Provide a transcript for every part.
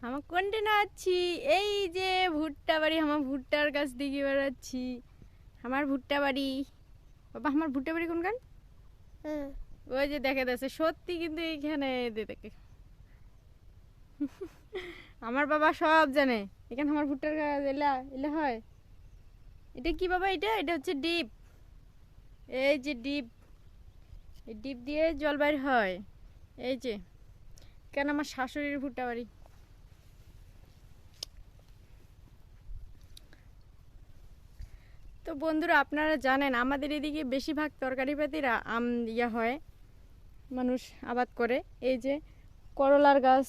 আমার কোনটা নাচ্ছি এই যে ভুট্টা বাড়ি আমার ভুট্টার গাছ দিকে বেড়াচ্ছি আমার ভুট্টা বাড়ি বাবা আমার ভুট্টা বাড়ি কোন গান ওই যে দেখে যাচ্ছে সত্যি কিন্তু এইখানে দেখে আমার বাবা সব জানে এখানে আমার ভুট্টার গাছ এলা এলা হয় এটা কি বাবা এটা এটা হচ্ছে ডিপ এই যে ডিপ এই ডিপ দিয়ে জল বাইর হয় এই যে কেন আমার শাশুড়ির ভুট্টা বাড়ি তো বন্ধুরা আপনারা জানেন আমাদের এদিকে বেশিরভাগ তরকারিপাতিরা ইয়া হয় মানুষ আবাদ করে এই যে করলার গাছ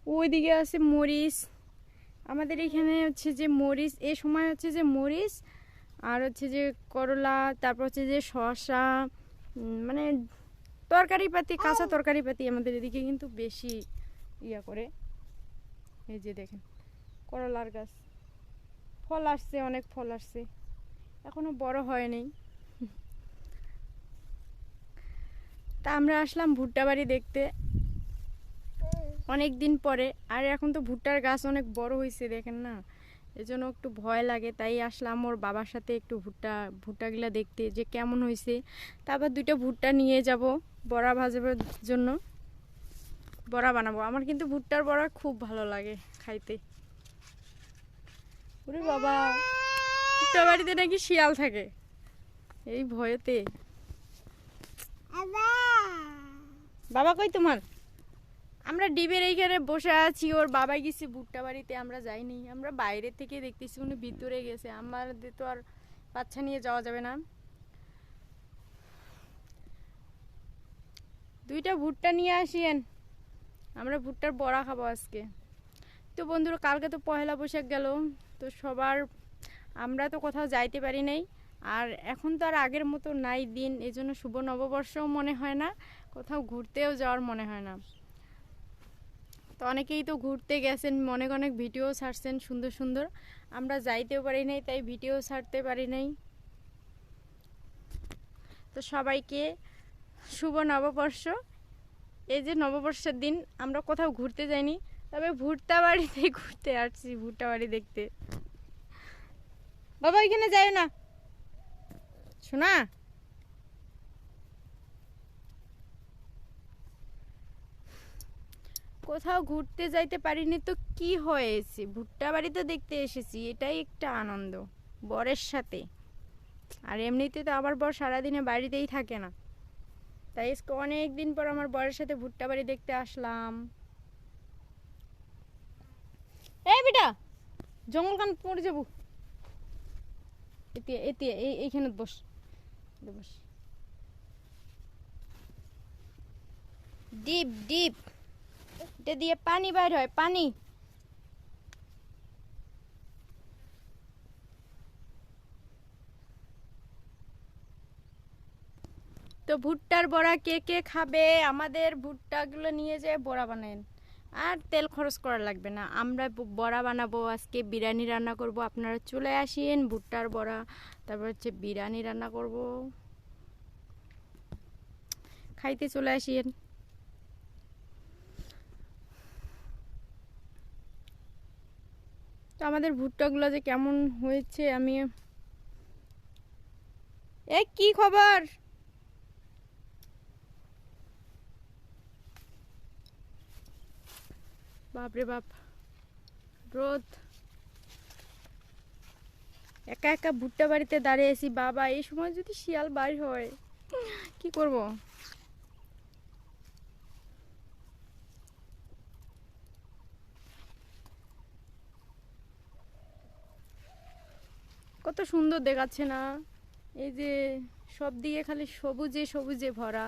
ওইদিকে আছে মরিচ আমাদের এখানে হচ্ছে যে মরিচ এই সময় হচ্ছে যে মরিচ আর হচ্ছে যে করলা তারপর হচ্ছে যে শসা মানে তরকারিপাতি কাঁচা তরকারিপাতি আমাদের এদিকে কিন্তু বেশি ইয়া করে এই যে দেখেন করলার গাছ ফল আসছে অনেক ফল আসছে এখনো বড় হয়নি তা আমরা আসলাম ভুট্টা বাড়ি দেখতে অনেক দিন পরে আর এখন তো ভুট্টার গাছ অনেক বড় হয়েছে দেখেন না এজন্য একটু ভয় লাগে তাই আসলাম ওর বাবার সাথে একটু ভুট্টাগুলা দেখতে যে কেমন হয়েছে তারপর দুইটা ভুট্টা নিয়ে যাব বড়া ভাজাবার জন্য বড়া বানাবো আমার কিন্তু ভুট্টার বড়া খুব ভালো লাগে খাইতে ওরে বাবা ভুট্টা বাড়িতে নাকি শিয়াল থাকে এই ভয়েতে বাবা কই তোমার আমরা ডিবের এইখানে বসে আছি ওর বাবা গেছে ভুট্টা বাড়িতে আমরা যাইনি আমরা বাইরে থেকে দেখতেছি উনি ভিতরে গেছে আমাদের তো আর বাচ্চা নিয়ে যাওয়া যাবে না দুইটা ভুট্টা নিয়ে আসিয়েন আমরা ভুট্টার বড়া খাবো আজকে তো বন্ধুরা কালকে তো পয়লা বৈশাখ গেল তো সবার আমরা তো কোথাও যাইতে পারি নাই আর এখন তো আর আগের মতো নাই দিন এজন্য শুভ নববর্ষও মনে হয় না কোথাও ঘুরতেও যাওয়ার মনে হয় না তো অনেকেই তো ঘুরতে গেছেন অনেক অনেক ভিডিও ছাড়ছেন সুন্দর সুন্দর আমরা যাইতেও পারি নাই তাই ভিডিও ছাড়তে পারি নাই তো সবাইকে শুভ নববর্ষ এই যে নববর্ষের দিন আমরা কোথাও ঘুরতে যাইনি তবে ভুট্টা বাড়িতে ঘুরতে আসছি ভুট্টা বাড়ি দেখতে বাবা এখানে যাই না শোনা কোথাও ঘুরতে যাইতে পারিনি তো কি হয়েছে ভুট্টা বাড়ি তো দেখতে এসেছি এটাই একটা আনন্দ বরের সাথে আর এমনিতে তো আমার বর সারাদিনে বাড়িতেই থাকে না তাই আজকে অনেক দিন পর আমার বরের সাথে ভুট্টা বাড়ি দেখতে আসলাম এই বেটা জঙ্গল কান পড়ে যাবো এতে এতে এইখানে বস বস ডিপ ডিপ এটা দিয়ে পানি বাইর হয় পানি তো ভুট্টার বড়া কে কে খাবে আমাদের ভুট্টাগুলো নিয়ে যেয়ে বড়া বানান আর তেল খরচ করা লাগবে না আমরা বড়া বানাবো আজকে বিরিয়ানি রান্না করব আপনারা চলে আসেন ভুট্টার বড়া তারপর হচ্ছে বিরিয়ানি রান্না করব খাইতে চলে আসেন তো আমাদের ভুট্টাগুলো যে কেমন হয়েছে আমি কি খবর বাপরে বাপ রোদ একা একা ভুট্টা বাড়িতে দাঁড়িয়েছি বাবা এই সময় যদি শিয়াল বাইর হয় কি করব কত সুন্দর দেখাচ্ছে না এই যে সব দিকে খালি সবুজে সবুজে ভরা